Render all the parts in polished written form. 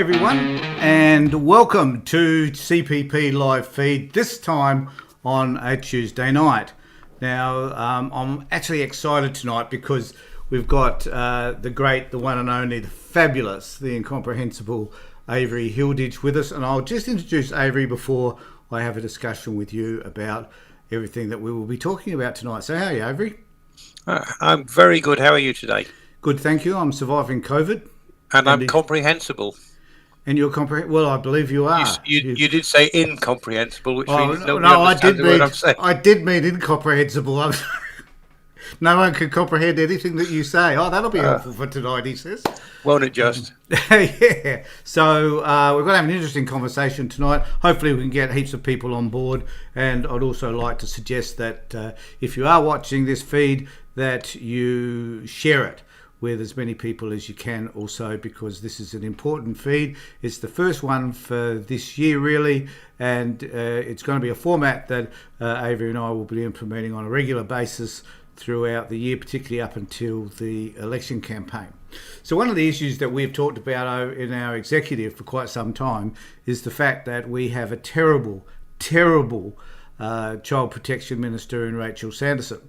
everyone, and welcome to CPP Live Feed, this time on a Tuesday night. Now, I'm actually excited tonight because we've got the great, the one and only, the fabulous, the incomprehensible Avery Hilditch with us. And I'll just introduce Avery before I have a discussion with you about everything that we will be talking about tonight. So how are you, Avery? I'm very good. How are you today? Good, thank you. I'm surviving COVID. And I'm comprehensible. And you're well, I believe you are. You did say incomprehensible, which means nobody understands the word I'm saying. I did mean incomprehensible. No one can comprehend anything that you say. Oh, that'll be helpful for tonight, he says. Won't it just? Yeah. So we're going to have an interesting conversation tonight. Hopefully we can get heaps of people on board. And I'd also like to suggest that if you are watching this feed, that you share it with as many people as you can also, because this is an important feed. It's the first one for this year, really, and it's going to be a format that Avery and I will be implementing on a regular basis throughout the year, particularly up until the election campaign. So one of the issues that we've talked about in our executive for quite some time is the fact that we have a terrible child protection minister in Rachel Sanderson.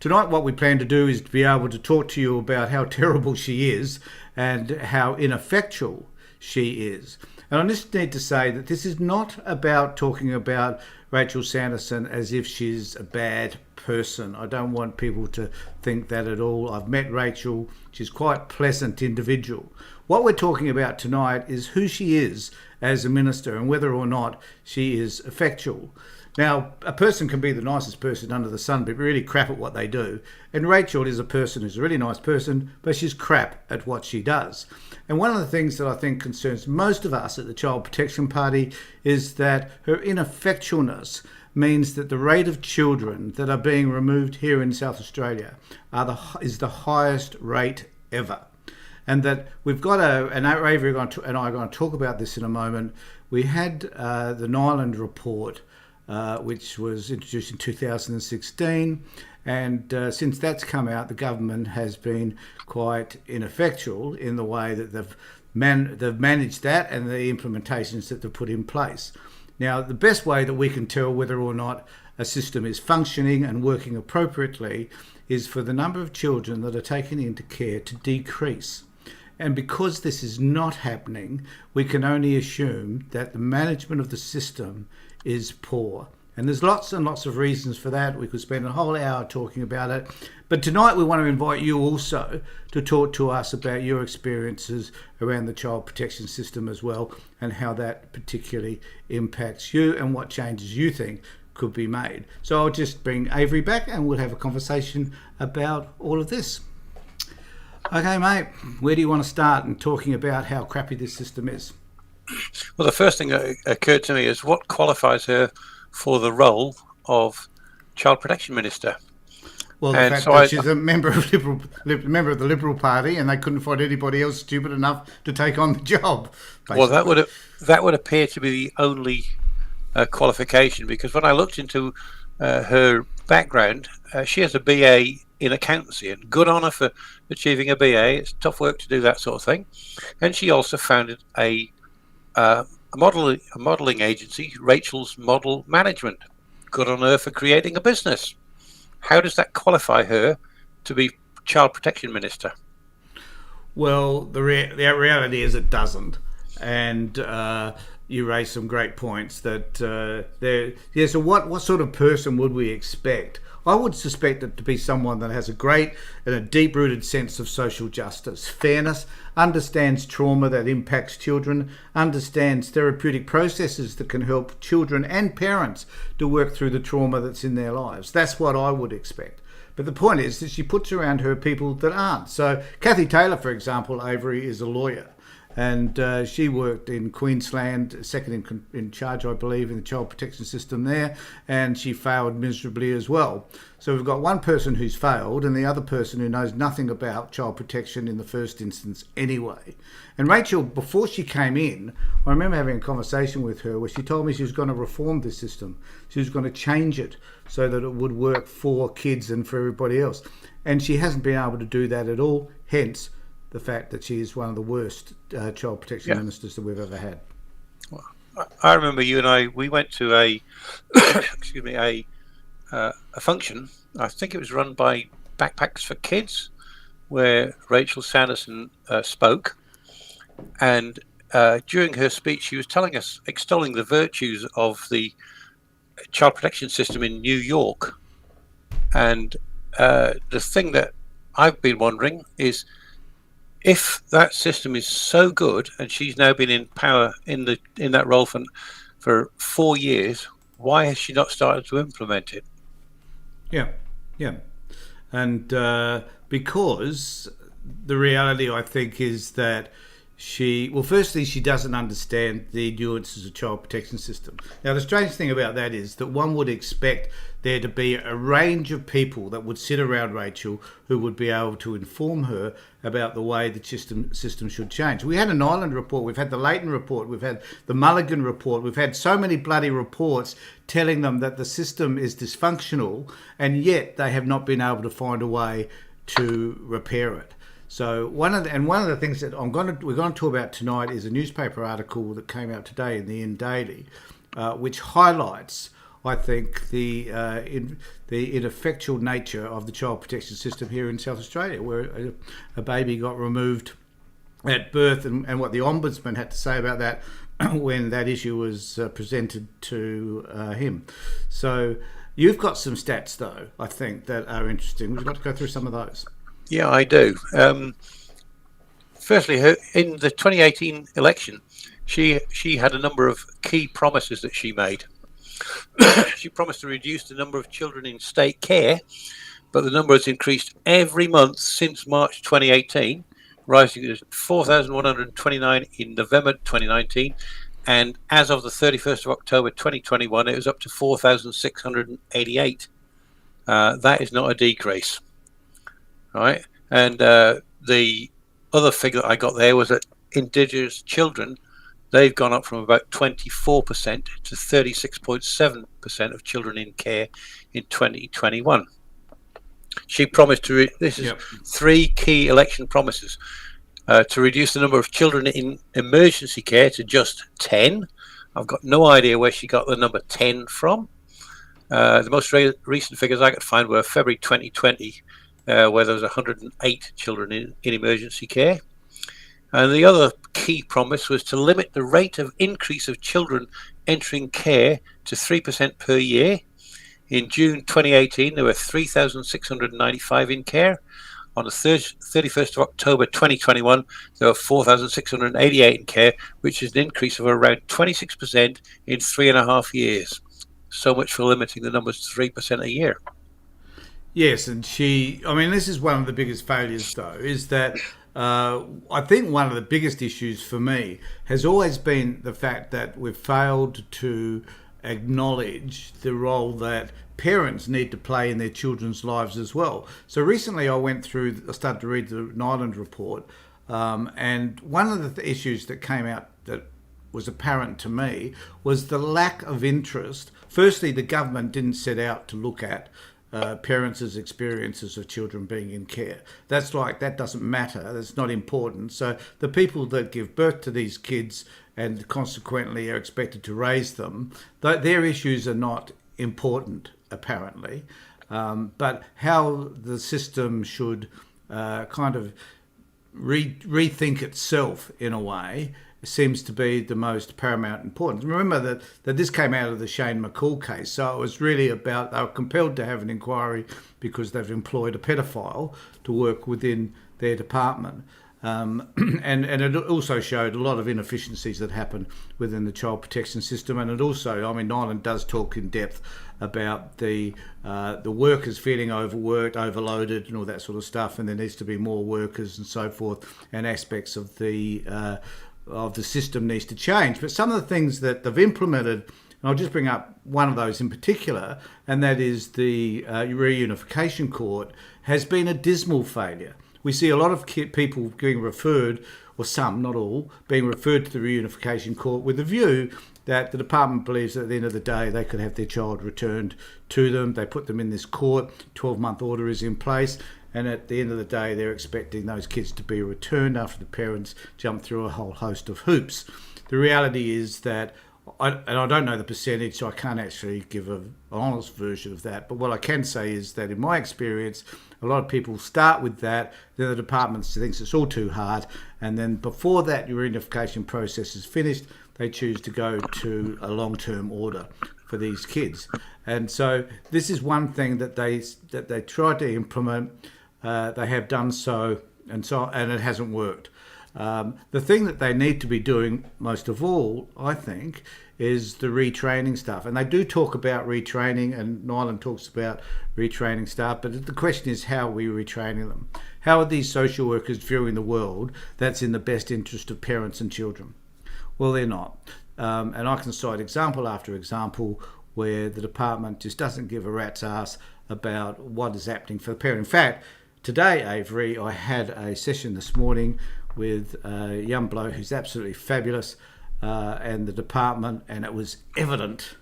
Tonight, what we plan to do is to be able to talk to you about how terrible she is and how ineffectual she is. And I just need to say that this is not about talking about Rachel Sanderson as if she's a bad person. I don't want people to think that at all. I've met Rachel. She's quite a pleasant individual. What we're talking about tonight is who she is as a minister and whether or not she is effectual. Now, a person can be the nicest person under the sun, but really crap at what they do. And Rachel is a person who's a really nice person, but she's crap at what she does. And one of the things that I think concerns most of us at the Child Protection Party is that her ineffectualness means that the rate of children that are being removed here in South Australia is the highest rate ever. And that we've got and Avery and I are going to talk about this in a moment. We had the Nyland report, which was introduced in 2016, and since that's come out, the government has been quite ineffectual in the way that they've managed that and the implementations that they've put in place. Now, the best way that we can tell whether or not a system is functioning and working appropriately is for the number of children that are taken into care to decrease. And because this is not happening, we can only assume that the management of the system is poor. And there's lots and lots of reasons for that. We could spend a whole hour talking about it. But tonight we want to invite you also to talk to us about your experiences around the child protection system as well, and how that particularly impacts you and what changes you think could be made. So I'll just bring Avery back and we'll have a conversation about all of this. Okay, mate, where do you want to start in talking about how crappy this system is? Well, the first thing that occurred to me is what qualifies her for the role of Child Protection Minister. Well, the fact that she's a member of the Liberal Party, and they couldn't find anybody else stupid enough to take on the job. Basically. Well, that would appear to be the only qualification, because when I looked into her background, she has a BA in accountancy, and good on her for achieving a BA. It's tough work to do that sort of thing. And she also founded a modelling agency, Rachel's Model Management. Good on her for creating a business. How does that qualify her to be Child Protection Minister? Well, the reality is it doesn't. And you raised some great points that so what sort of person would we expect? I would suspect it to be someone that has a great and a deep-rooted sense of social justice, fairness, understands trauma that impacts children, understands therapeutic processes that can help children and parents to work through the trauma that's in their lives. That's what I would expect. But the point is that she puts around her people that aren't. So Kathy Taylor, for example, Avery, is a lawyer. And she worked in Queensland, second in charge, I believe, in the child protection system there, and she failed miserably as well. So we've got one person who's failed and the other person who knows nothing about child protection in the first instance anyway. And Rachel, before she came in, I remember having a conversation with her where she told me she was going to reform this system. She was going to change it so that it would work for kids and for everybody else. And she hasn't been able to do that at all, hence the fact that she is one of the worst child protection ministers that we've ever had. Well, I remember you and we went to a excuse me, a function. I think it was run by Backpacks for Kids, where Rachel Sanderson spoke, and during her speech, she was telling us, extolling the virtues of the child protection system in New York. And the thing that I've been wondering is, if that system is so good, and she's now been in power in that role for 4 years, why has she not started to implement it? Yeah, and because the reality, I think, is that firstly, she doesn't understand the nuances of child protection system. Now, the strange thing about that is that one would expect there to be a range of people that would sit around Rachel who would be able to inform her about the way the system should change. We had an Ireland report, we've had the Leighton report, we've had the Mulligan report, we've had so many bloody reports telling them that the system is dysfunctional, and yet they have not been able to find a way to repair it. So one of the things that we're going to talk about tonight is a newspaper article that came out today in the In Daily, which highlights, I think, the ineffectual nature of the child protection system here in South Australia, where a baby got removed at birth, and what the Ombudsman had to say about that when that issue was presented to him. So you've got some stats, though, I think, that are interesting. We've got to go through some of those. Yeah, I do. Firstly, in the 2018 election, she had a number of key promises that she made. She promised to reduce the number of children in state care, but the number has increased every month since March 2018, rising to 4,129 in November 2019, and as of the 31st of October 2021, it was up to 4,688. That is not a decrease. Right, and the other figure that I got there was that Indigenous children, they've gone up from about 24% to 36.7% of children in care in 2021. She promised to this is three key election promises: to reduce the number of children in emergency care to just 10. I've got no idea where she got the number 10 from. The most recent figures I could find were February 2020. Where there was 108 children in emergency care. And the other key promise was to limit the rate of increase of children entering care to 3% per year. In June 2018, there were 3,695 in care. On the 31st of October 2021, there were 4,688 in care, which is an increase of around 26% in 3.5 years. So much for limiting the numbers to 3% a year. Yes, and this is one of the biggest failures, though, is that I think one of the biggest issues for me has always been the fact that we've failed to acknowledge the role that parents need to play in their children's lives as well. So recently I started to read the Ireland report, and one of the issues that came out that was apparent to me was the lack of interest. Firstly, the government didn't set out to look at parents' experiences of children being in care. That doesn't matter. That's not important. So the people that give birth to these kids and consequently are expected to raise them, their issues are not important, apparently. But how the system should kind of rethink itself in a way seems to be the most paramount importance. Remember that this came out of the Shane McCall case, so it was really about they were compelled to have an inquiry because they've employed a pedophile to work within their department. And it also showed a lot of inefficiencies that happen within the child protection system. And it also, Ireland does talk in depth about the workers feeling overworked, overloaded, and all that sort of stuff. And there needs to be more workers and so forth, and aspects of the system needs to change. But some of the things that they've implemented, and I'll just bring up one of those in particular, and that is the reunification court, has been a dismal failure. We see a lot of people being referred, or some, not all, being referred to the reunification court with the view that the department believes that at the end of the day they could have their child returned to them. They put them in this court, 12-month order is in place, and at the end of the day they're expecting those kids to be returned after the parents jump through a whole host of hoops. The reality is that, I don't know the percentage, so I can't actually give an honest version of that, but what I can say is that in my experience, a lot of people start with that, then the department thinks it's all too hard, and then before that reunification process is finished, they choose to go to a long-term order for these kids. And so this is one thing that they tried to implement. They have done so, and it hasn't worked. The thing that they need to be doing most of all, I think, is the retraining stuff. And they do talk about retraining, and Nyland talks about retraining staff, but the question is, how are we retraining them? How are these social workers viewing the world that's in the best interest of parents and children? Well, they're not. And I can cite example after example where the department just doesn't give a rat's ass about what is happening for the parent. In fact, today, Avery, I had a session this morning with a young bloke who's absolutely fabulous, and the department, and it was evident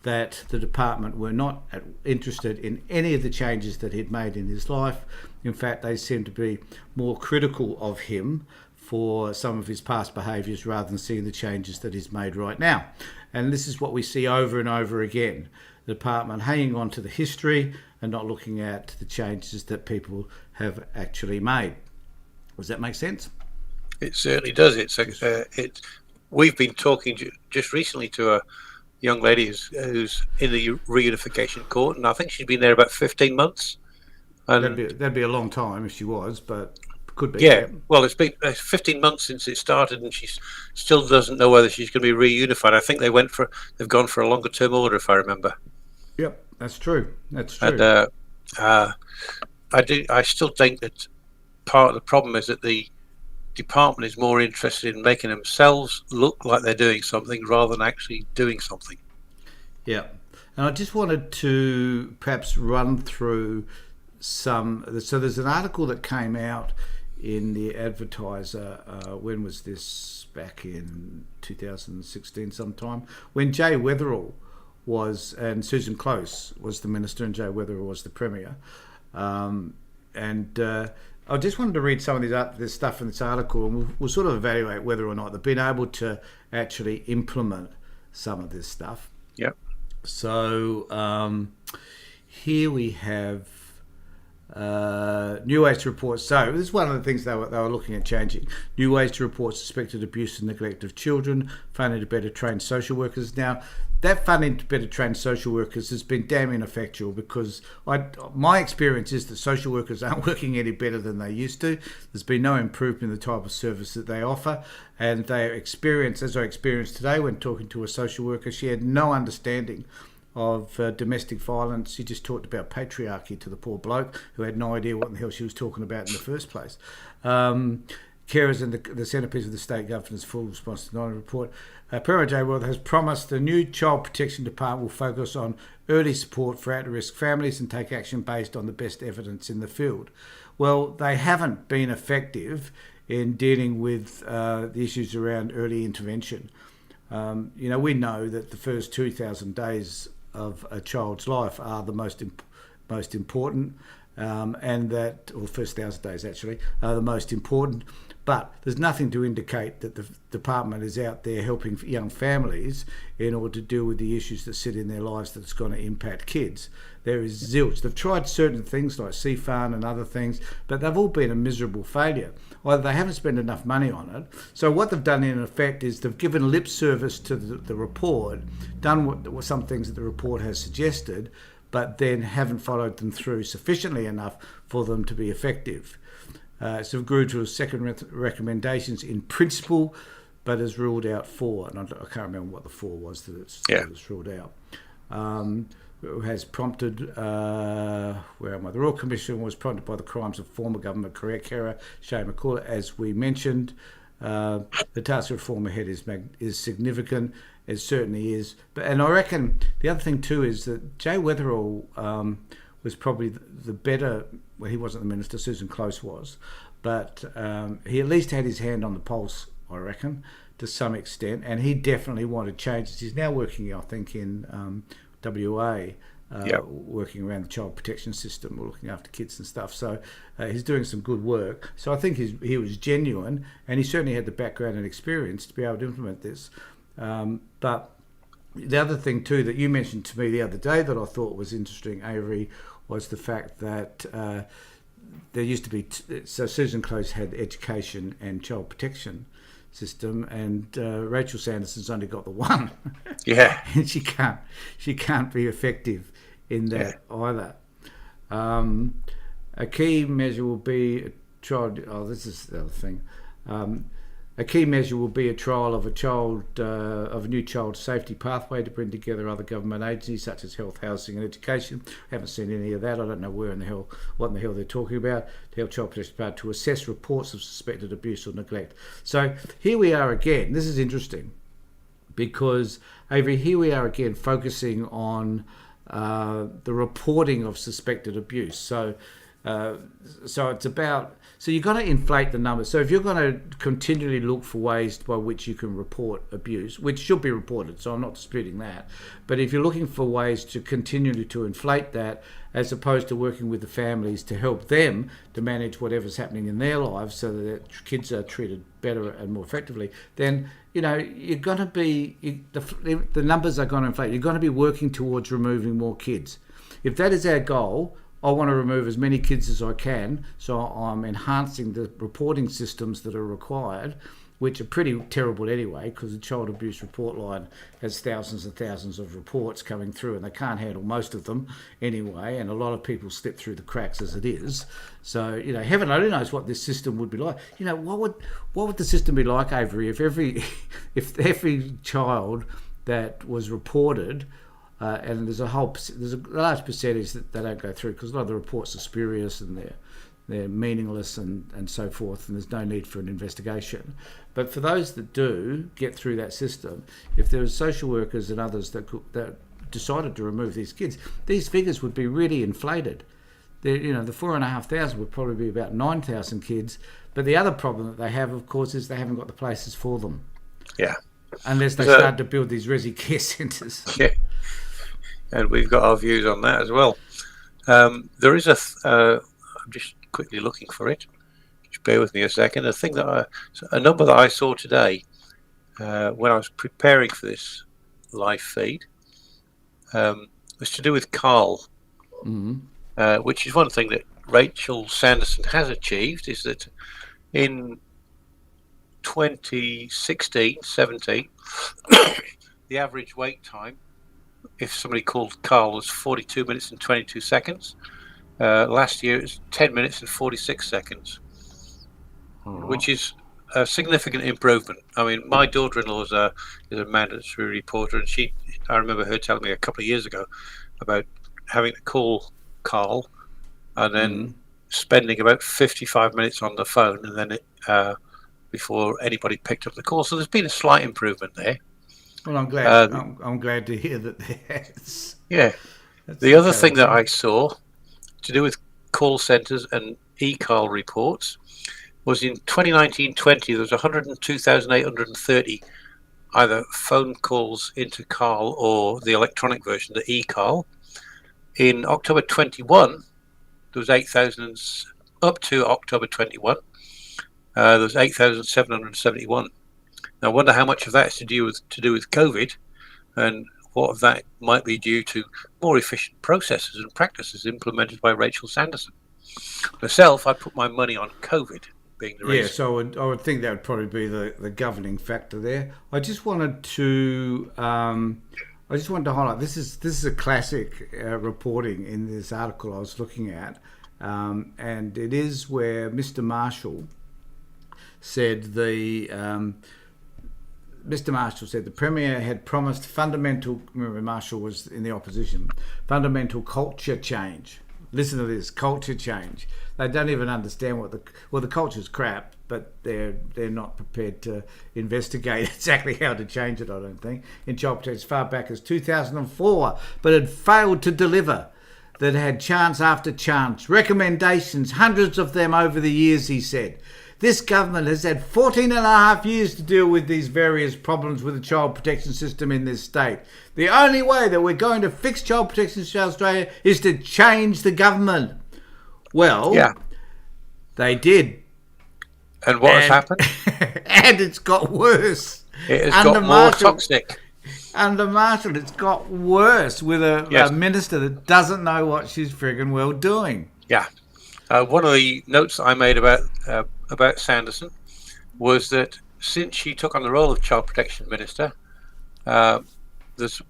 that the department were not interested in any of the changes that he'd made in his life. In fact, they seemed to be more critical of him for some of his past behaviours rather than seeing the changes that he's made right now. And this is what we see over and over again. The department hanging on to the history and not looking at the changes that people have actually made. Does that make sense? It certainly does. We've been talking just recently to a young lady who's in the reunification court, and I think she's been there about 15 months. And that'd be a long time if she was, but could be. Yeah. Well, it's been 15 months since it started, and she still doesn't know whether she's going to be reunified. I think they've gone for a longer term order, if I remember. Yep, that's true. That's true. And I still think that part of the problem is that the department is more interested in making themselves look like they're doing something rather than actually doing something. Yeah. And I just wanted to perhaps run through so there's an article that came out in the Advertiser, when was this? Back in 2016 sometime, when Jay Weatherill and Susan Close was the minister and Jay Weatherill was the premier. I just wanted to read some of this stuff in this article, and we'll sort of evaluate whether or not they've been able to actually implement some of this stuff. Yep. So here we have new ways to report. So this is one of the things they were looking at changing. New ways to report suspected abuse and neglect of children, funding to better train social workers. Now, that funding to better train social workers has been damn ineffectual, because my experience is that social workers aren't working any better than they used to. There's been no improvement in the type of service that they offer, and as I experienced today when talking to a social worker, she had no understanding of domestic violence. She just talked about patriarchy to the poor bloke who had no idea what the hell she was talking about in the first place. Carers and the centrepiece of the state government's full response to the report. Premier J. World has promised the new Child Protection Department will focus on early support for at-risk families and take action based on the best evidence in the field. Well, they haven't been effective in dealing with the issues around early intervention. We know that the first 2,000 days of a child's life are the most important, and that, or first 1,000 days actually, are the most important. But there's nothing to indicate that the department is out there helping young families in order to deal with the issues that sit in their lives that's going to impact kids. There is zilch. They've tried certain things like CFAN and other things, but they've all been a miserable failure. Either they haven't spent enough money on it. So what they've done in effect is they've given lip service to the report, done some things that the report has suggested, but then haven't followed them through sufficiently enough for them to be effective. So it grew to a second recommendations in principle, but has ruled out 4, and I can't remember what the 4 was that it's ruled out. Has prompted, the Royal Commission was prompted by the crimes of former government carer Shane McCullough, as we mentioned. The task of reform ahead is significant. It certainly is. And I reckon the other thing too is that Jay Weatherill was probably the better. Well, he wasn't the minister, Susan Close was, but he at least had his hand on the pulse, I reckon, to some extent, and he definitely wanted changes. He's now working, I think, in WA working around the child protection system or looking after kids and stuff. So he's doing some good work. So I think he was genuine, and he certainly had the background and experience to be able to implement this. But the other thing too that you mentioned to me the other day that I thought was interesting, Avery, was the fact that there used to be so Susan Close had education and child protection system, and Rachel Sanderson's only got the one. Yeah, and she can't be effective in that either. A key measure will be a child. Oh, this is the other thing. A key measure will be a trial of a new child safety pathway to bring together other government agencies such as health, housing, and education. I haven't seen any of that. I don't know what in the hell they're talking about. To help child protection department to assess reports of suspected abuse or neglect. So here we are again. This is interesting because Avery, here we are again focusing on the reporting of suspected abuse. So it's about. So you've got to inflate the numbers. So if you're going to continually look for ways by which you can report abuse, which should be reported, so I'm not disputing that, but if you're looking for ways to continually to inflate that, as opposed to working with the families to help them to manage whatever's happening in their lives so that kids are treated better and more effectively, then you're going to be the numbers are going to inflate. You're going to be working towards removing more kids. If that is our goal, I want to remove as many kids as I can, so I'm enhancing the reporting systems that are required, which are pretty terrible anyway, because the child abuse report line has thousands and thousands of reports coming through, and they can't handle most of them anyway, and a lot of people slip through the cracks as it is. So, heaven only knows what this system would be like. What would the system be like, Avery, if every child that was reported, and there's a large percentage that they don't go through because a lot of the reports are spurious and they're meaningless and so forth, and there's no need for an investigation. But for those that do get through that system, if there are social workers and others that decided to remove these kids, these figures would be really inflated. The 4,500 would probably be about 9,000 kids. But the other problem that they have, of course, is they haven't got the places for them. Yeah. Unless they start to build these resi care centres. Yeah. And we've got our views on that as well. There is I'm just quickly looking for it. Just bear with me a second. A number that I saw today when I was preparing for this live feed was to do with Carl, which is one thing that Rachel Sanderson has achieved, is that in 2016-17, the average wait time, if somebody called Carl, was 42 minutes and 22 seconds. Last year it was 10 minutes and 46 seconds, which is a significant improvement. I mean, my daughter-in-law is a mandatory reporter, and I remember her telling me a couple of years ago about having to call Carl and then spending about 55 minutes on the phone, and then before anybody picked up the call. So there's been a slight improvement there. Well, I'm glad. I'm glad to hear that there's. Yeah. The other thing that I saw to do with call centres and e-call reports was in 2019-20, there was 102,830 either phone calls into Carl or the electronic version, the e-call. In October 21, there was 8,000. Up to October 21, there was 8,771. Now, I wonder how much of that is to do with COVID, and what of that might be due to more efficient processes and practices implemented by Rachel Sanderson. Myself, I put my money on COVID being the reason. Yeah, so I would think that would probably be the governing factor there. I just wanted to highlight this is a classic reporting in this article I was looking at, and it is where Mr. Marshall said the Premier had promised fundamental. Remember, Marshall was in the opposition. Fundamental culture change. Listen to this, culture change. They don't even understand the culture's crap, but they're not prepared to investigate exactly how to change it. I don't think in child protection as far back as 2004, but had failed to deliver. That had chance after chance, recommendations, hundreds of them over the years. He said this government has had 14 and a half years to deal with these various problems with the child protection system in this state. The only way that we're going to fix child protection in Australia is to change the government. Well, they did. And what has happened? And it's got worse. It has got more toxic. Under Marshall, it's got worse with a minister that doesn't know what she's friggin' well doing. Yeah. One of the notes I made about Sanderson was that since she took on the role of Child Protection Minister, there's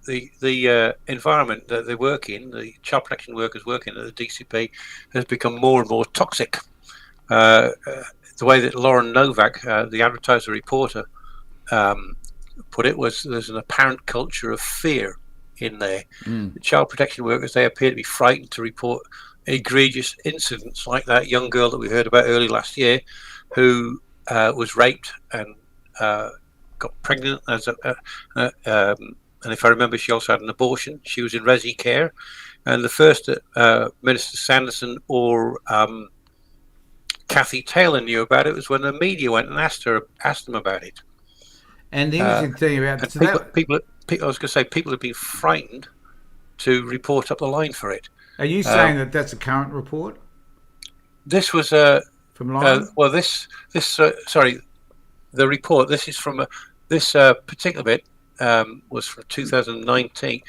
the environment that they work in, the child protection workers working at the DCP, has become more and more toxic. The way that Lauren Novak, the advertiser reporter, put it was there's an apparent culture of fear in there. The child protection workers, they appear to be frightened to report egregious incidents like that young girl that we heard about early last year who was raped and got pregnant as and if I remember, she also had an abortion. She was in resi care, and the first Minister Sanderson or Kathy Taylor knew about it was when the media went and asked them about it. And the interesting thing about people, I was going to say, people have been frightened to report up the line for it. Are you saying that that's a current report? This was from Lauren? well, sorry, the report. This is from this particular bit was from 2018,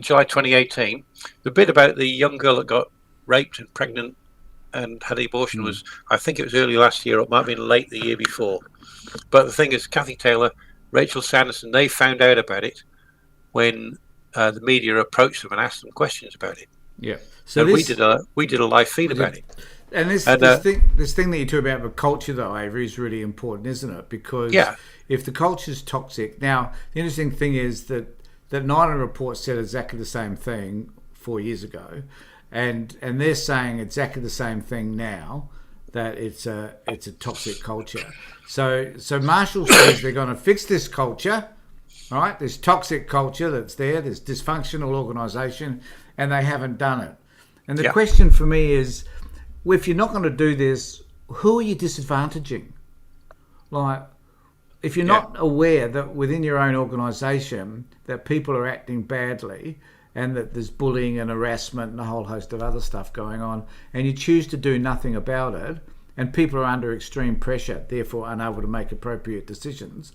July 2018. The bit about the young girl that got raped and pregnant and had the abortion was, I think it was early last year, or it might have been late the year before. But the thing is, Kathy Taylor, Rachel Sanderson, they found out about it when the media approached them and asked them questions about it. Yeah. So we did a live feed about it. And this thing that you talk about culture, though, Avery, is really important, isn't it? Because if the culture's toxic, now the interesting thing is that Nine Report said exactly the same thing 4 years ago, and they're saying exactly the same thing now, that it's a toxic culture. So Marshall says they're going to fix this culture, right? This toxic culture that's there, this dysfunctional organisation, and they haven't done it. And the question for me is, if you're not going to do this, who are you disadvantaging? Like, if you're not aware that within your own organisation that people are acting badly and that there's bullying and harassment and a whole host of other stuff going on, and you choose to do nothing about it, and people are under extreme pressure, therefore unable to make appropriate decisions,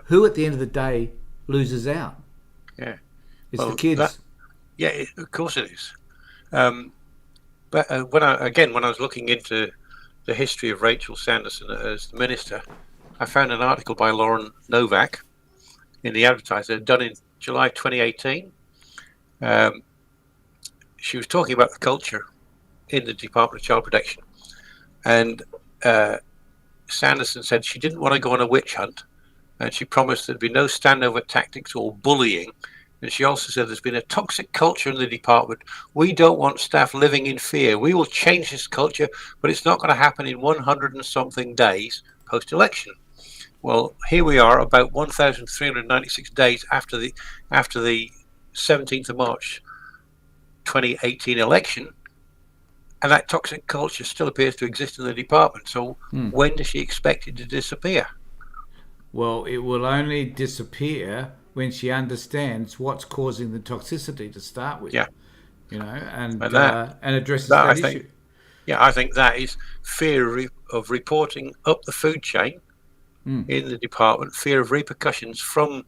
who at the end of the day loses out? Yeah. It's the kids. Of course it is. But when I was looking into the history of Rachel Sanderson as the minister, I found an article by Lauren Novak in the Advertiser done in July 2018. She was talking about the culture in the Department of Child Protection, and Sanderson said she didn't want to go on a witch hunt, and she promised there'd be no standover tactics or bullying. And she also said there's been a toxic culture in the department. We don't want staff living in fear. We will change this culture, but it's not going to happen in 100 and something days post-election. Well, here we are, about 1,396 days after the 17th of March 2018 election, and that toxic culture still appears to exist in the department. So when does she expect it to disappear? Well, it will only disappear when she understands what's causing the toxicity to start with. Yeah. You know, and addresses that issue. I think that is fear of reporting up the food chain in the department, fear of repercussions from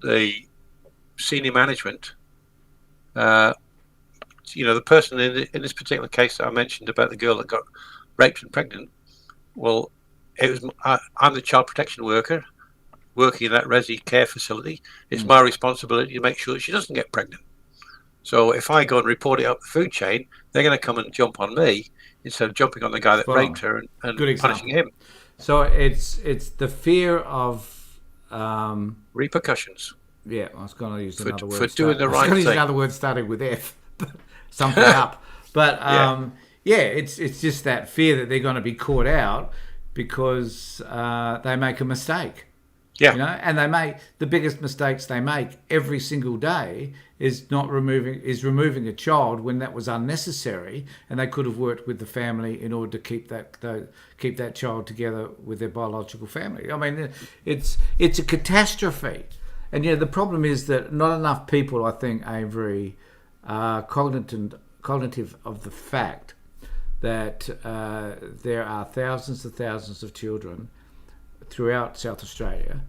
the senior management. The person in this particular case that I mentioned about the girl that got raped and pregnant, well, it was I'm the child protection worker working in that resi care facility. It's my responsibility to make sure that she doesn't get pregnant. So if I go and report it up the food chain, they're going to come and jump on me instead of jumping on the guy that raped her and punishing him. So it's the fear of repercussions. Yeah, I was going to use another word for doing the right thing. I was going to use another word starting with F, something up. But it's just that fear that they're going to be caught out because they make a mistake. Yeah. You know, and they make the biggest mistakes they make every single day is removing a child when that was unnecessary, and they could have worked with the family in order to keep that child together with their biological family. I mean, it's a catastrophe, and the problem is that not enough people, I think, Avery, are cognitive of the fact that there are thousands and thousands of children throughout South Australia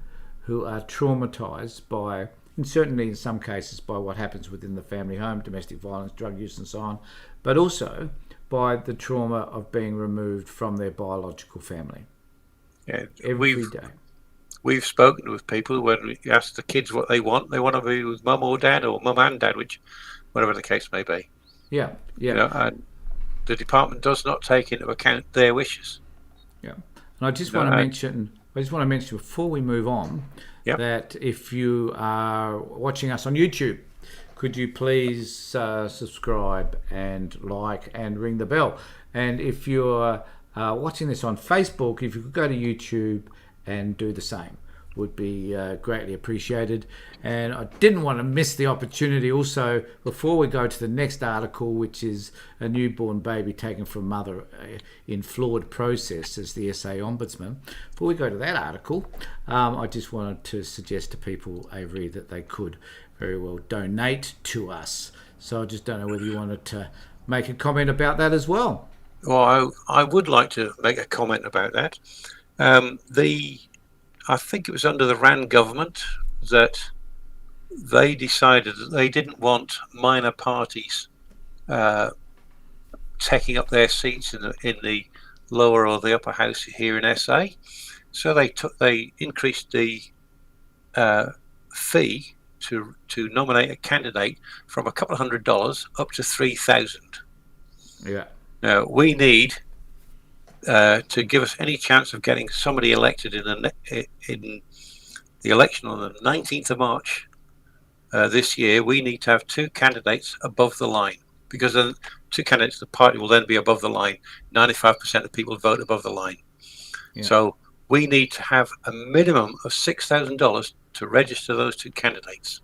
who are traumatised by, and certainly in some cases by what happens within the family home, domestic violence, drug use and so on, but also by the trauma of being removed from their biological family. Yeah, every day. We've spoken with people when we ask the kids what they want to be with mum or dad, or mum and dad, whatever the case may be. Yeah. And the department does not take into account their wishes. Yeah. And I just want to mention before we move on that if you are watching us on YouTube, could you please subscribe and like and ring the bell? And if you're watching this on Facebook, if you could go to YouTube and do the same, would be greatly appreciated. And I didn't want to miss the opportunity also, before we go to the next article, which is a newborn baby taken from mother in flawed process as the SA Ombudsman. Before we go to that article, I just wanted to suggest to people, Avery, that they could very well donate to us. So I just don't know whether you wanted to make a comment about that as well. Well, I would like to make a comment about that. I think it was under the Rand government that they decided that they didn't want minor parties taking up their seats in the lower or the upper house here in SA. So they increased the fee to nominate a candidate from a couple of $100 up to $3,000. Yeah. Now we need to give us any chance of getting somebody elected in the election on the 19th of March this year. We need to have two candidates above the line, because then two candidates, the party will then be above the line. 95% of people vote above the line. Yeah. So we need to have a minimum of $6,000 to register those two candidates.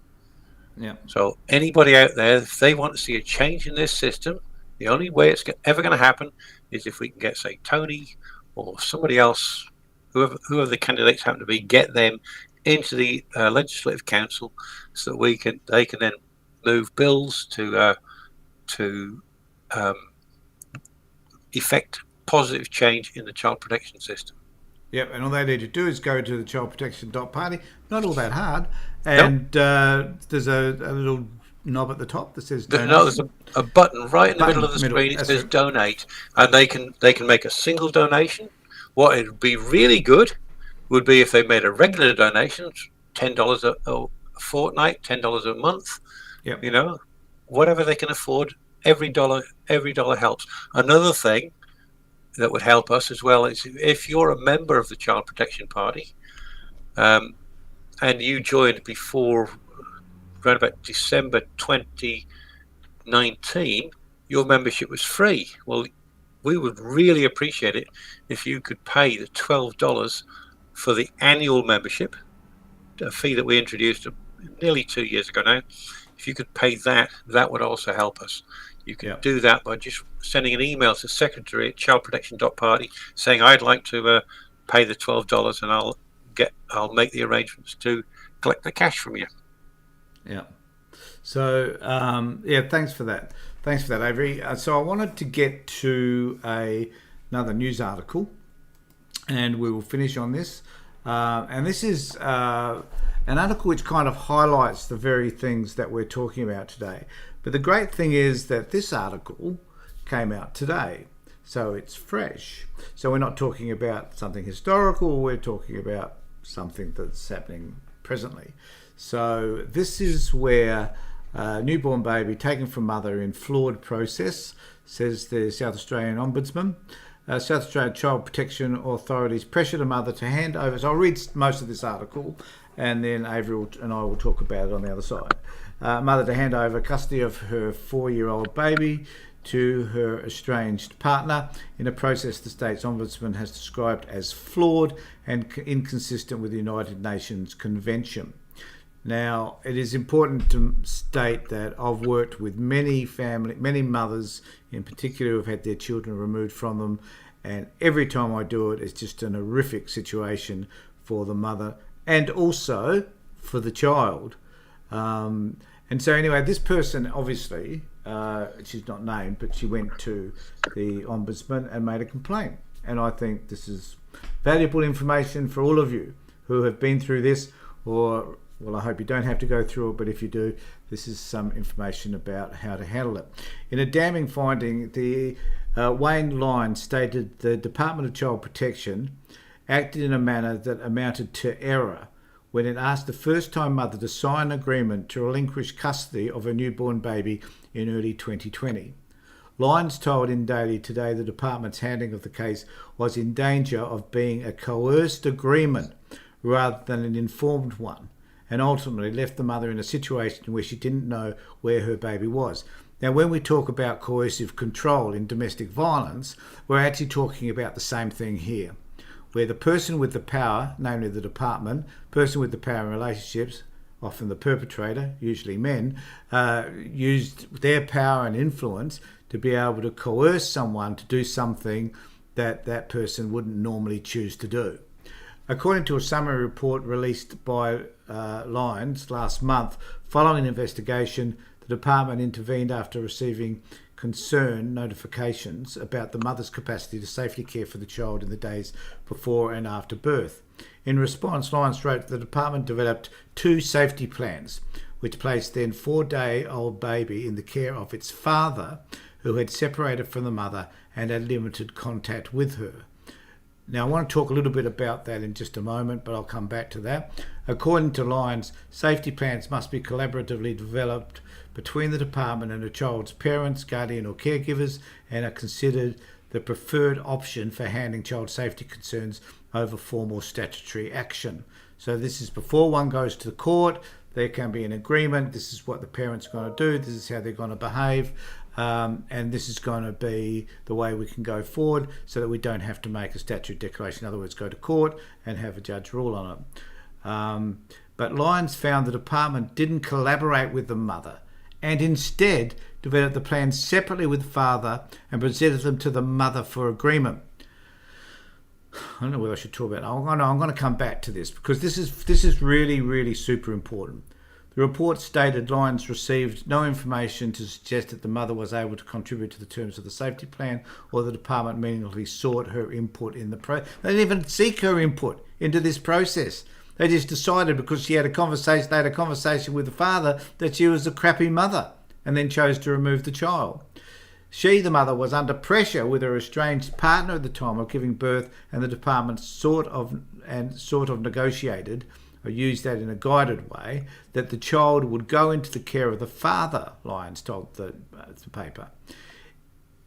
Yeah. So anybody out there, if they want to see a change in this system, the only way it's ever going to happen is if we can get, say, Tony or somebody else, whoever the candidates happen to be, get them into the Legislative Council, so that they can then move bills to effect positive change in the child protection system. Yep, and all they need to do is go to the childprotection.party. Not all that hard. And there's a little knob at the top that says donate. No, there's a button right in the middle of the screen. It says donate, and they can make a single donation. What it would be really good would be if they made a regular donation, $10 a fortnight, $10 a month. Yep. Whatever they can afford. Every dollar helps. Another thing that would help us as well is if you're a member of the Child Protection Party, and you joined before around about December 2019, your membership was free. Well, we would really appreciate it if you could pay the $12 for the annual membership, a fee that we introduced nearly 2 years ago now. If you could pay that would also help us. You can do that by just sending an email to secretary@childprotection.party saying, I'd like to pay the $12, and I'll make the arrangements to collect the cash from you. Yeah. So, thanks for that. Thanks for that, Avery. So I wanted to get to another news article, and we will finish on this. And this is an article which kind of highlights the very things that we're talking about today. But the great thing is that this article came out today, so it's fresh. So we're not talking about something historical, we're talking about something that's happening presently. So this is where a newborn baby taken from mother in flawed process, says the South Australian Ombudsman. South Australian Child Protection Authorities pressured a mother to hand over. So I'll read most of this article, and then Avery and I will talk about it on the other side. Mother to hand over custody of her 4-year-old baby to her estranged partner in a process the state's ombudsman has described as flawed and inconsistent with the United Nations Convention. Now, it is important to state that I've worked with many mothers in particular who have had their children removed from them, and every time I do it, it's just an horrific situation for the mother and also for the child. And so anyway, this person obviously, she's not named, but she went to the Ombudsman and made a complaint. And I think this is valuable information for all of you who have been through this, or, well, I hope you don't have to go through it, but if you do, this is some information about how to handle it. In a damning finding, the Wayne Lyons stated the Department of Child Protection acted in a manner that amounted to error when it asked the first-time mother to sign an agreement to relinquish custody of a newborn baby in early 2020. Lyons told in Daily Today the department's handling of the case was in danger of being a coerced agreement rather than an informed one, and ultimately left the mother in a situation where she didn't know where her baby was. Now, when we talk about coercive control in domestic violence, we're actually talking about the same thing here, where the person with the power, namely the department, person with the power in relationships, often the perpetrator, usually men, used their power and influence to be able to coerce someone to do something that that person wouldn't normally choose to do. According to a summary report released by Lyons last month, following an investigation, the department intervened after receiving concern notifications about the mother's capacity to safely care for the child in the days before and after birth. In response, Lyons wrote the department developed 2 safety plans, which placed then 4-day-old baby in the care of its father, who had separated from the mother and had limited contact with her. Now, I want to talk a little bit about that in just a moment, but I'll come back to that. According to Lyons, safety plans must be collaboratively developed between the department and the child's parents, guardian or caregivers, and are considered the preferred option for handling child safety concerns over formal statutory action. So this is before one goes to the court. There can be an agreement. This is what the parents are going to do. This is how they're going to behave. And this is going to be the way we can go forward so that we don't have to make a statutory declaration. In other words, go to court and have a judge rule on it. But Lyons found the department didn't collaborate with the mother and instead developed the plans separately with the father and presented them to the mother for agreement. I don't know whether I should talk about it. I'm going to come back to this because this is really, really super important. The report stated Lyons received no information to suggest that the mother was able to contribute to the terms of the safety plan or the department meaningfully sought her input in the process. They didn't even seek her input into this process. They just decided because they had a conversation with the father that she was a crappy mother and then chose to remove the child. She, the mother, was under pressure with her estranged partner at the time of giving birth, and the department sort of negotiated, or used that in a guided way, that the child would go into the care of the father, Lyons told the paper.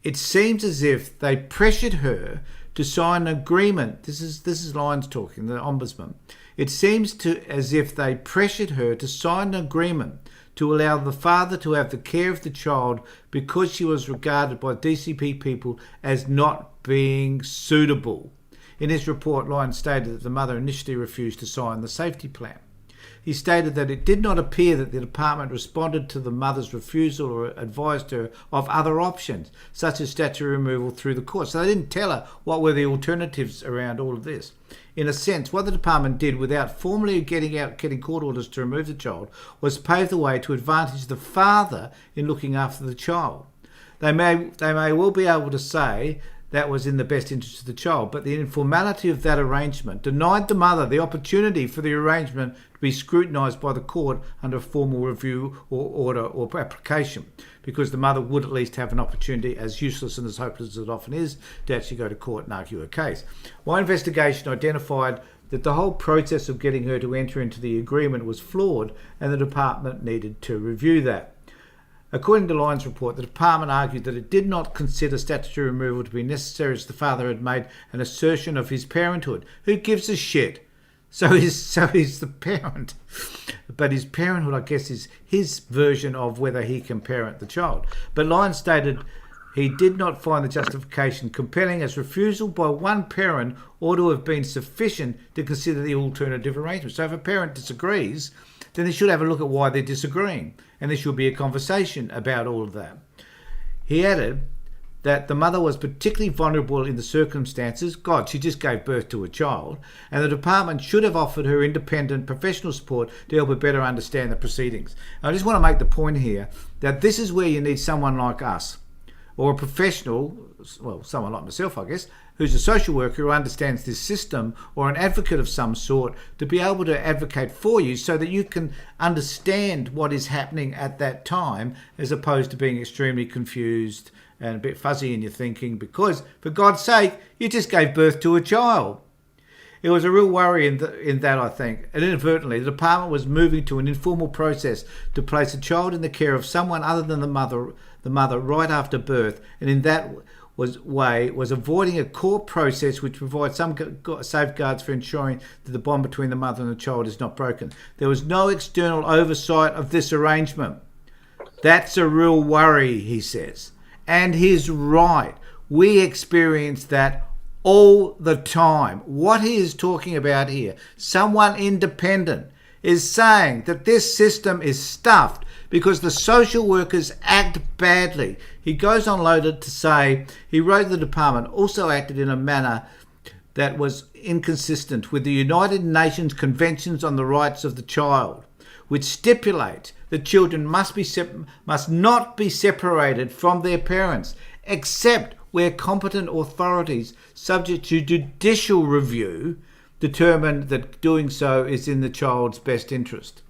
It seems as if they pressured her to sign an agreement. This is Lyons talking, the Ombudsman. It seems as if they pressured her to sign an agreement to allow the father to have the care of the child because she was regarded by DCP people as not being suitable. In his report, Lyons stated that the mother initially refused to sign the safety plan. He stated that it did not appear that the department responded to the mother's refusal or advised her of other options, such as statutory removal through the court. So they didn't tell her what were the alternatives around all of this. In a sense, what the department did without formally getting court orders to remove the child was pave the way to advantage the father in looking after the child. They may well be able to say that was in the best interest of the child, but the informality of that arrangement denied the mother the opportunity for the arrangement to be scrutinised by the court under a formal review or order or application, because the mother would at least have an opportunity, as useless and as hopeless as it often is, to actually go to court and argue a case. My investigation identified that the whole process of getting her to enter into the agreement was flawed, and the department needed to review that. According to Lyons' report, the department argued that it did not consider statutory removal to be necessary as the father had made an assertion of his parenthood. Who gives a shit? So he's the parent. But his parenthood, I guess, is his version of whether he can parent the child. But Lyons stated he did not find the justification compelling as refusal by one parent ought to have been sufficient to consider the alternative arrangement. So if a parent disagrees, then they should have a look at why they're disagreeing, and there should be a conversation about all of that. He added that the mother was particularly vulnerable in the circumstances. God, she just gave birth to a child, and the department should have offered her independent professional support to help her better understand the proceedings. I just want to make the point here that this is where you need someone like us, or a professional, well, someone like myself, I guess, who's a social worker who understands this system, or an advocate of some sort, to be able to advocate for you so that you can understand what is happening at that time, as opposed to being extremely confused and a bit fuzzy in your thinking because, for God's sake, you just gave birth to a child. It was a real worry in that, I think. And inadvertently, the department was moving to an informal process to place a child in the care of someone other than the mother right after birth, and in that was avoiding a court process which provides some safeguards for ensuring that the bond between the mother and the child is not broken. There was no external oversight of this arrangement. That's a real worry, he says. And he's right. We experience that all the time. What he is talking about here, someone independent, is saying that this system is stuffed because the social workers act badly. He goes on later to say he wrote the department also acted in a manner that was inconsistent with the United Nations Conventions on the Rights of the Child, which stipulate that children must not be separated from their parents, except where competent authorities, subject to judicial review, determine that doing so is in the child's best interest.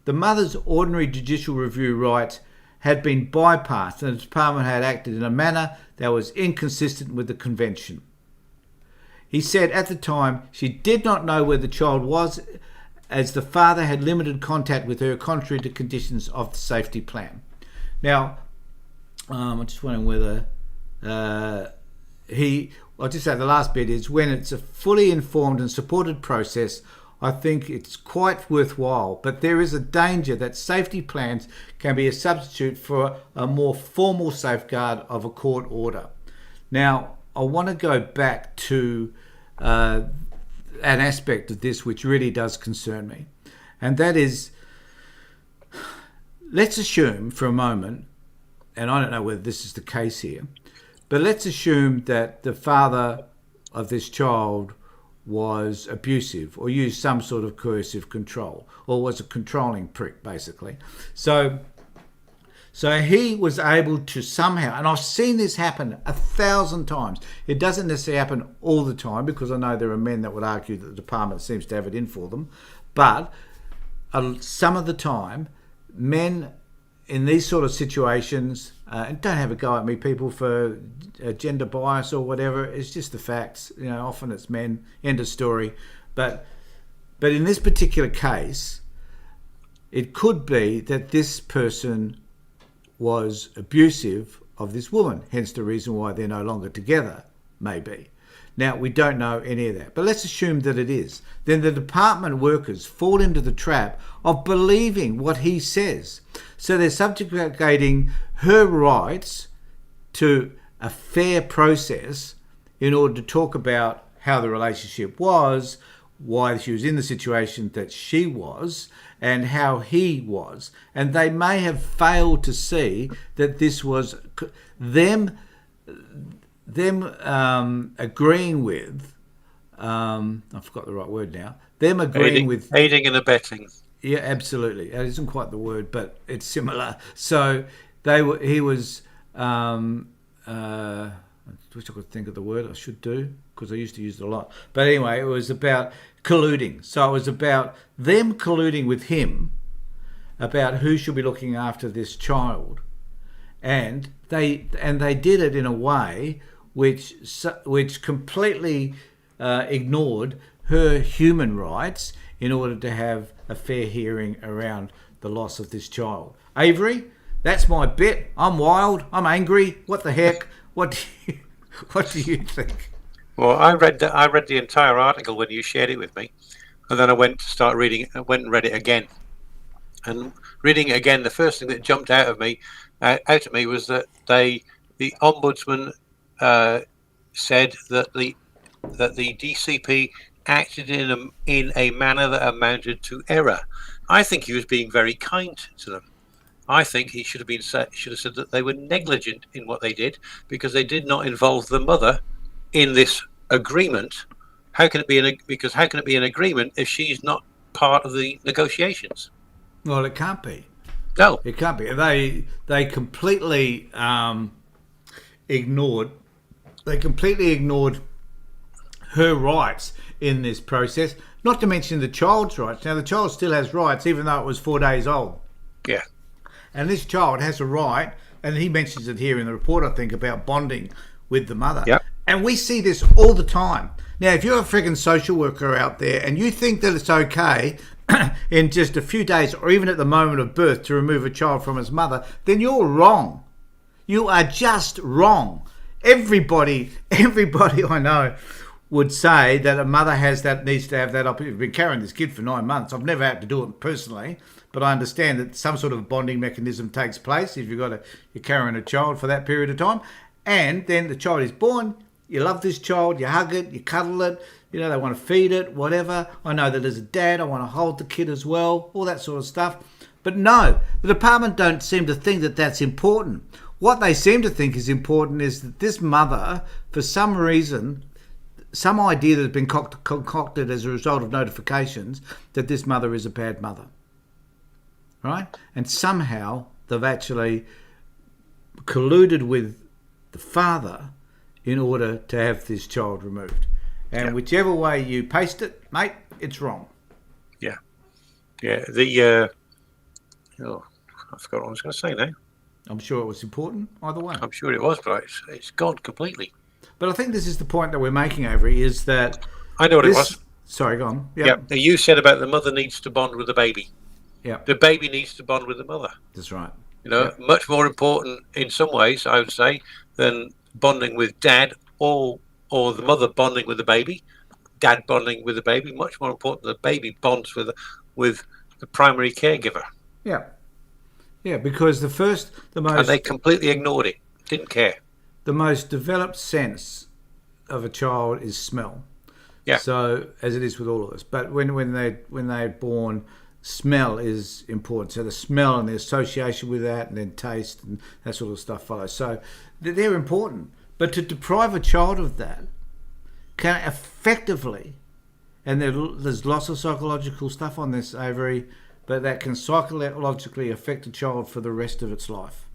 The mother's ordinary judicial review rights had been bypassed, and the department had acted in a manner that was inconsistent with the convention. He said at the time she did not know where the child was, as the father had limited contact with her contrary to conditions of the safety plan. Now, I'm just wondering whether I'll just say the last bit is, when it's a fully informed and supported process, I think it's quite worthwhile, but there is a danger that safety plans can be a substitute for a more formal safeguard of a court order. Now, I want to go back to an aspect of this which really does concern me, and that is, let's assume for a moment, and I don't know whether this is the case here, but let's assume that the father of this child was abusive or used some sort of coercive control, or was a controlling prick, basically. So he was able to somehow, and I've seen this happen 1,000 times. It doesn't necessarily happen all the time, because I know there are men that would argue that the department seems to have it in for them. But some of the time, men in these sort of situations, and don't have a go at me, people, for gender bias or whatever. It's just the facts. You know, often it's men. End of story. But in this particular case, it could be that this person was abusive of this woman, hence the reason why they're no longer together, maybe. Now, we don't know any of that, but let's assume that it is. Then the department workers fall into the trap of believing what he says. So they're subjugating her rights to a fair process in order to talk about how the relationship was, why she was in the situation that she was, and how he was. And they may have failed to see that this was them agreeing with, I forgot the right word now, them agreeing with... Aiding and abetting. Yeah, absolutely. That isn't quite the word, but it's similar. So he was... I wish I could think of the word. I should do, because I used to use it a lot. But anyway, it was about colluding. So it was about them colluding with him about who should be looking after this child, and they did it in a way which completely ignored her human rights in order to have a fair hearing around the loss of this child. Avery, that's my bit. I'm wild. I'm angry. What the heck? What do you think? Well, I read the entire article when you shared it with me, and then I went to start reading it. I went and read it again, and reading it again, the first thing that jumped out at me was that they the ombudsman said that the DCP acted in a manner that amounted to error. I think he was being very kind to them. I think he should have said that they were negligent in what they did because they did not involve the mother in this agreement. How can it be an agreement if she's not part of the negotiations? Well, it can't be. No, it can't be. They completely ignored. They completely ignored her rights in this process. Not to mention the child's rights. Now, the child still has rights, even though it was 4 days old. Yeah. And this child has a right, and he mentions it here in the report, I think, about bonding with the mother. Yep. And we see this all the time. Now, if you're a friggin' social worker out there and you think that it's okay in just a few days or even at the moment of birth to remove a child from its mother, then you're wrong. You are just wrong. Everybody I know would say that a mother needs to have that opportunity. I've been carrying this kid for 9 months. I've never had to do it personally, but I understand that some sort of bonding mechanism takes place if you're carrying a child for that period of time. And then the child is born, you love this child, you hug it, you cuddle it, they want to feed it, whatever. I know that as a dad, I want to hold the kid as well, all that sort of stuff. But no, the department don't seem to think that that's important. What they seem to think is important is that this mother, for some reason, some idea that has been concocted as a result of notifications, that this mother is a bad mother. Right? And somehow they've actually colluded with the father in order to have this child removed. And whichever way you paste it, mate, it's wrong. Yeah. Yeah. I forgot what I was going to say now. I'm sure it was important either way. I'm sure it was, but it's gone completely. But I think this is the point that we're making, Avery, is that... I know what it was. Sorry, go on. Yep. Yeah. You said about the mother needs to bond with the baby. Yeah. The baby needs to bond with the mother. That's right. Much more important in some ways, I would say, than bonding with dad or the mother bonding with the baby, dad bonding with the baby. Much more important, the baby bonds with the primary caregiver. Yeah. Yeah, because and they completely ignored it, didn't care. The most developed sense of a child is smell. Yeah. So, as it is with all of us. But when they're born, smell is important. So the smell and the association with that, and then taste and that sort of stuff follows. So they're important. But to deprive a child of that can effectively, and there's lots of psychological stuff on this, Avery, but that can psychologically affect a child for the rest of its life.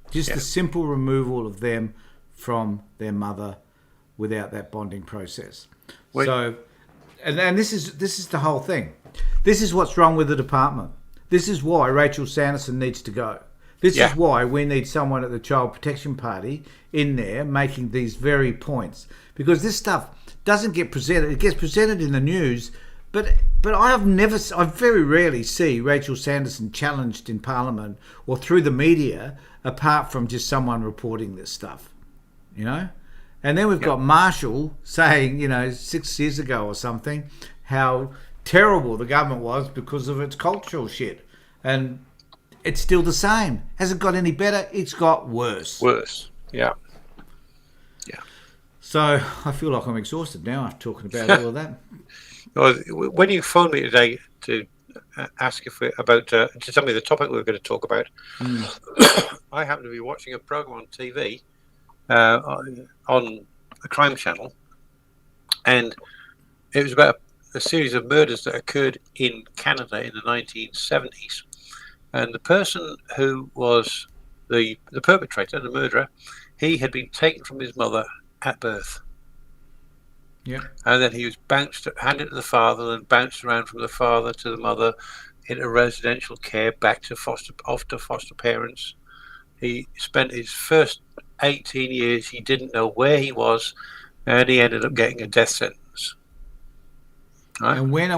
Just the simple removal of them from their mother without that bonding process. So, and this is the whole thing. This is what's wrong with the department. This is why Rachel Sanderson needs to go. This is why we need someone at the Child Protection Party in there making these very points. Because this stuff doesn't get presented. It gets presented in the news, but I very rarely see Rachel Sanderson challenged in Parliament or through the media, apart from just someone reporting this stuff, And then we've got Marshall saying, 6 years ago or something, how terrible the government was because of its cultural shit. And it's still the same. Hasn't got any better. It's got worse. Worse. Yeah. Yeah. So I feel like I'm exhausted now after talking about all of that. Well, when you phoned me today to ask about to tell me the topic we were going to talk about, I happened to be watching a program on TV on a crime channel, and it was about a series of murders that occurred in Canada in the 1970s. And the person who was the perpetrator, the murderer, he had been taken from his mother at birth. Yeah. And then he was handed to the father, and bounced around from the father to the mother into residential care, back to foster parents. He spent his first 18 years, he didn't know where he was, and he ended up getting a death sentence. Right? And when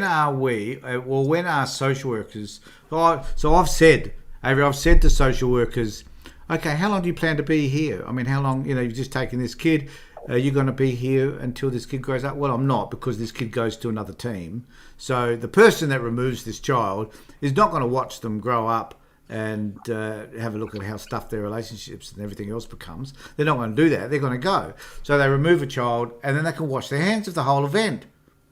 are social workers? So I've said to social workers, okay, how long do you plan to be here? I mean, how long, you've just taken this kid, you're going to be here until this kid grows up? Well, I'm not, because this kid goes to another team. So the person that removes this child is not going to watch them grow up and have a look at how stuffed their relationships and everything else becomes. They're not going to do that. They're going to go. So they remove a child, and then they can wash their hands of the whole event.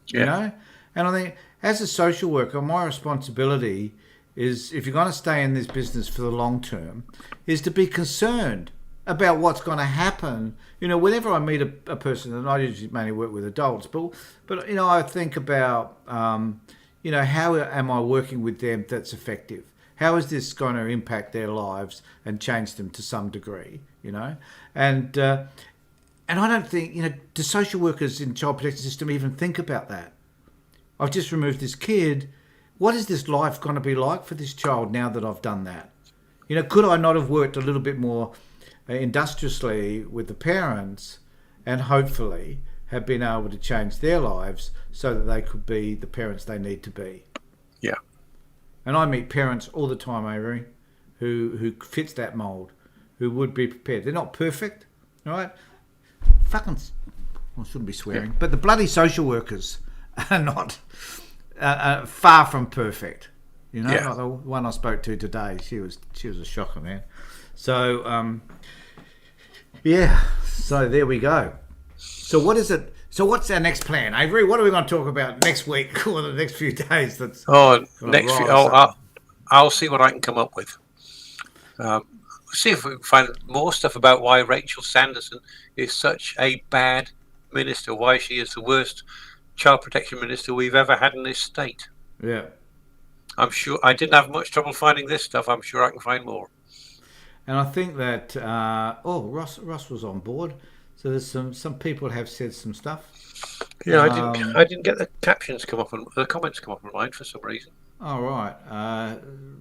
You know? And I think as a social worker, my responsibility is, if you're going to stay in this business for the long term, is to be concerned about what's going to happen. You know, whenever I meet a person, and I usually mainly work with adults, but you know, I think about, you know, how am I working with them that's effective? How is this going to impact their lives and change them to some degree? You know, and I don't think, you know, do social workers in child protection system even think about that? I've just removed this kid. What is this life going to be like for this child now that I've done that? You know, could I not have worked a little bit more industriously with the parents and hopefully have been able to change their lives so that they could be the parents they need to be? Yeah. And I meet parents all the time, Avery, who fits that mould, who would be prepared. They're not perfect, right? Fucking, I shouldn't be swearing, but the bloody social workers are not far from perfect. You know, like the one I spoke to today, she was a shocker, man. So, so there we go. So what is it? So what's our next plan, Avery? What are we going to talk about next week or the next few days? I'll see what I can come up with. See if we can find more stuff about why Rachel Sanderson is such a bad minister, why she is the worst child protection minister we've ever had in this state. Yeah. I'm sure I didn't have much trouble finding this stuff. I'm sure I can find more. And I think that Ross was on board. So there's some people have said some stuff. Yeah, I didn't get the captions come up and the comments come up on mine for some reason. Oh, right.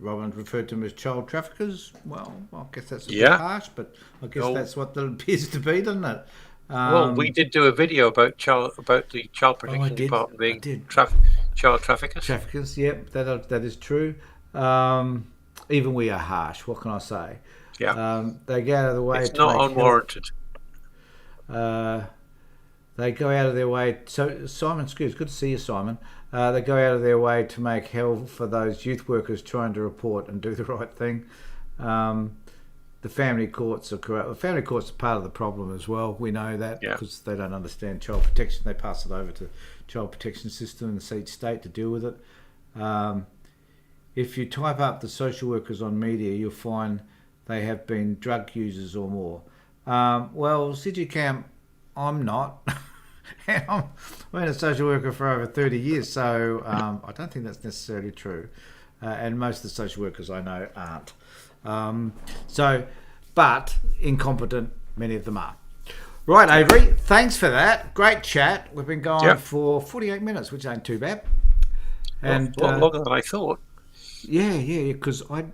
Robin referred to them as child traffickers. Well, I guess that's a bit harsh, but I guess that's what that appears to be, doesn't it? Well, we did do a video about the child protection department being child traffickers. Traffickers, yep, that is true. Even we are harsh. What can I say? Yeah. They go out of the way. It's not unwarranted. They go out of their way. So Simon Screws, good to see you, Simon. They go out of their way to make hell for those youth workers trying to report and do the right thing. The family courts are corrupt. The family courts are part of the problem as well. We know that because they don't understand child protection. They pass it over to child protection system in each state to deal with it. If you type up the social workers on media, you'll find they have been drug users or more. Well, CG Camp, I'm not. I've been a social worker for over 30 years, so I don't think that's necessarily true. And most of the social workers I know aren't. But incompetent, many of them are. Right, Avery, thanks for that. Great chat. We've been going for 48 minutes, which ain't too bad. And a lot longer than I thought. Yeah, because I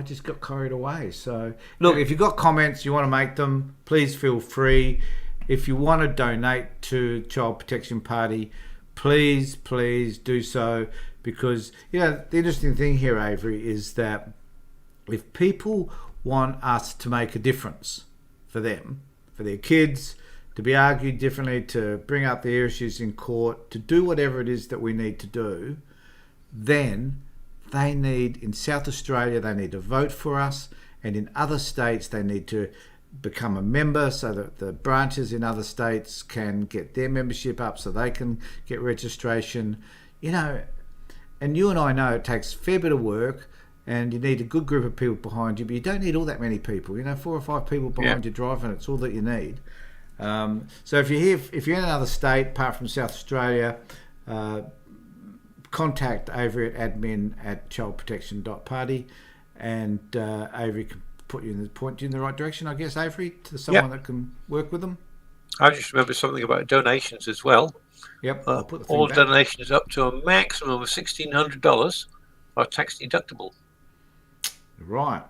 just got carried away. So, look, if you've got comments, you want to make them, please feel free. If you want to donate to Child Protection Party, please do so. Because, you know, the interesting thing here, Avery, is that if people want us to make a difference for them, for their kids, to be argued differently, to bring up their issues in court, to do whatever it is that we need to do, then they need, in South Australia, they need to vote for us, and in other states, they need to become a member so that the branches in other states can get their membership up so they can get registration. You know, and you and I know it takes a fair bit of work, and you need a good group of people behind you, but you don't need all that many people. You know, 4 or 5 people behind you driving, it's all that you need. So if you're in another state apart from South Australia, contact Avery at admin@childprotection.party, and Avery can point you in the right direction, I guess, Avery, to someone that can work with them. I just remember something about donations as well. Yep. All donations up to a maximum of $1,600 are tax deductible. Right.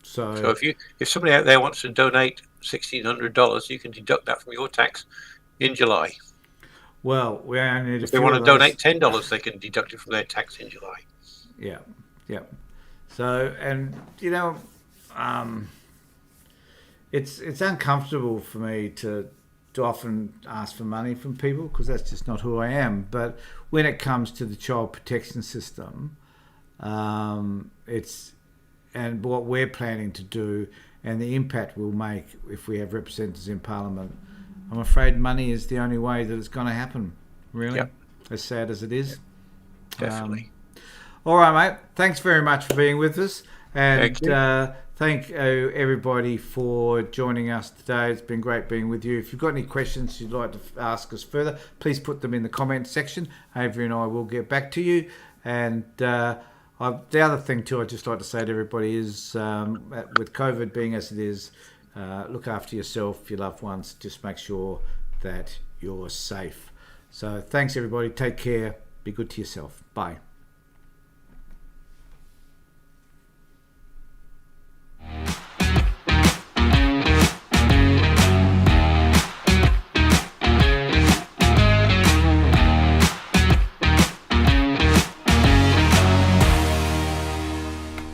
So if somebody out there wants to donate $1,600, you can deduct that from your tax in July. Well, we only need if they want to donate $10, they can deduct it from their tax in July. Yeah. So, and you know, it's uncomfortable for me to often ask for money from people because that's just not who I am. But when it comes to the child protection system, and what we're planning to do and the impact we'll make if we have representatives in Parliament, I'm afraid money is the only way that it's going to happen, really, Yep. as sad as it is. Definitely. All right, mate. Thanks very much for being with us. And Thank you. thank everybody for joining us today. It's been great being with you. If you've got any questions you'd like to ask us further, please put them in the comments section. Avery and I will get back to you. And the other thing too I'd just like to say to everybody is with COVID being as it is, look after yourself, your loved ones. Just make sure that you're safe. So thanks everybody. Take care. Be good to yourself. Bye.